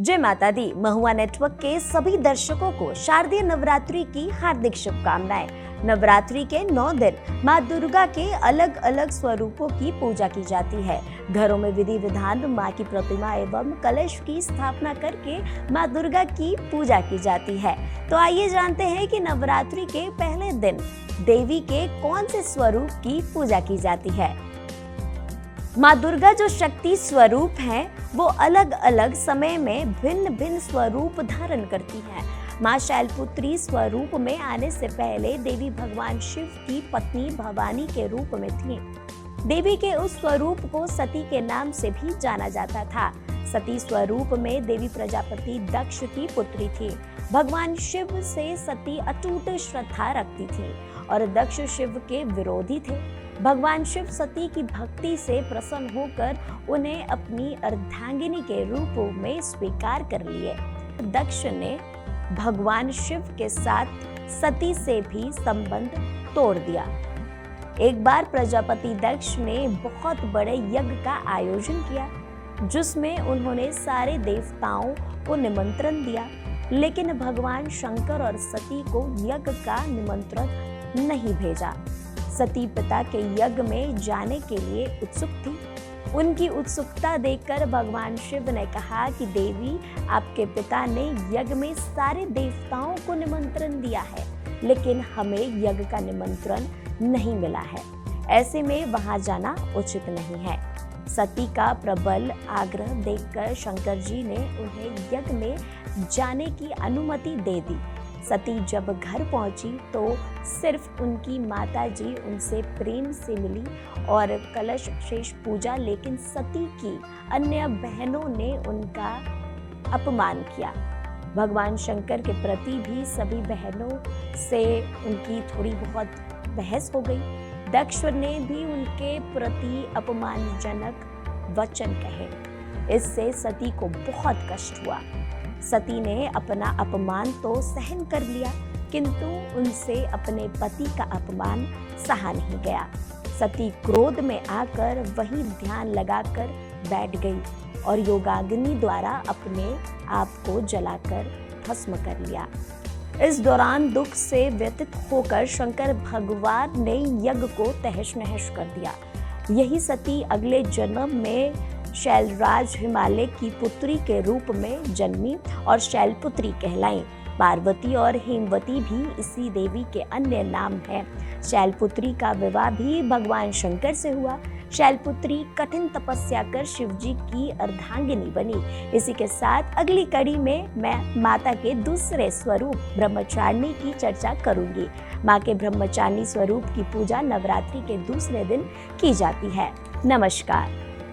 जय माता दी। महुआ नेटवर्क के सभी दर्शकों को शारदीय नवरात्रि की हार्दिक शुभकामनाएं। नवरात्रि के 9 दिन माँ दुर्गा के अलग अलग स्वरूपों की पूजा की जाती है। घरों में विधि विधान माँ की प्रतिमा एवं कलश की स्थापना करके माँ दुर्गा की पूजा की जाती है। तो आइए जानते हैं कि नवरात्रि के पहले दिन देवी के कौन से स्वरूप की पूजा की जाती है। माँ दुर्गा जो शक्ति स्वरूप हैं, वो अलग अलग समय में भिन्न भिन्न स्वरूप धारण करती हैं। माँ शैलपुत्री स्वरूप में आने से पहले देवी भगवान शिव की पत्नी भवानी के रूप में थी। देवी के उस स्वरूप को सती के नाम से भी जाना जाता था। सती स्वरूप में देवी प्रजापति दक्ष की पुत्री थी। भगवान शिव से सती अटूट श्रद्धा रखती थी और दक्ष शिव के विरोधी थे। भगवान शिव सती की भक्ति से प्रसन्न होकर उन्हें अपनी अर्धांगिनी के रूप में स्वीकार कर लिए। दक्ष ने भगवान शिव के साथ सती से भी संबंध तोड़ दिया। एक बार प्रजापति दक्ष ने बहुत बड़े यज्ञ का आयोजन किया, जिसमें उन्होंने सारे देवताओं को निमंत्रण दिया, लेकिन भगवान शंकर और सती को यज्ञ का निमंत्रण नहीं भेजा। सती पिता के यज्ञ में जाने के लिए उत्सुक थी। उनकी उत्सुकता देखकर भगवान शिव ने कहा कि देवी, आपके पिता ने यज्ञ में सारे देवताओं को निमंत्रण दिया है, लेकिन हमें यज्ञ का निमंत्रण नहीं मिला है। ऐसे में वहां जाना उचित नहीं है। सती का प्रबल आग्रह देखकर शंकर जी ने उन्हें यज्ञ में जाने की अनुमति दे दी। सती जब घर पहुंची तो सिर्फ उनकी माता जी उनसे प्रेम से मिली और कलश शेष पूजा, लेकिन सती की अन्य बहनों ने उनका अपमान किया। भगवान शंकर के प्रति भी सभी बहनों से उनकी थोड़ी बहुत बहस हो गई। दक्ष ने भी उनके प्रति अपमानजनक वचन कहे। इससे सती को बहुत कष्ट हुआ। सती ने अपना अपमान तो सहन कर लिया, किंतु उनसे अपने पति का अपमान सहा नहीं गया। सती क्रोध में आकर वहीं ध्यान लगाकर बैठ गई और योगाग्नि द्वारा अपने आप को जलाकर भस्म कर लिया। इस दौरान दुख से व्यथित होकर शंकर भगवान ने यज्ञ को तहस नहस कर दिया। यही सती अगले जन्म में शैलराज हिमालय की पुत्री के रूप में जन्मी और शैलपुत्री कहलाई। पार्वती और हेमवती भी इसी देवी के अन्य नाम हैं। शैलपुत्री का विवाह भी भगवान शंकर से हुआ। शैलपुत्री कठिन तपस्या कर शिव जी की अर्धांगिनी बनी। इसी के साथ अगली कड़ी में मैं माता के दूसरे स्वरूप ब्रह्मचारिणी की चर्चा करूंगी। माँ के ब्रह्मचारिणी स्वरूप की पूजा नवरात्रि के दूसरे दिन की जाती है। नमस्कार।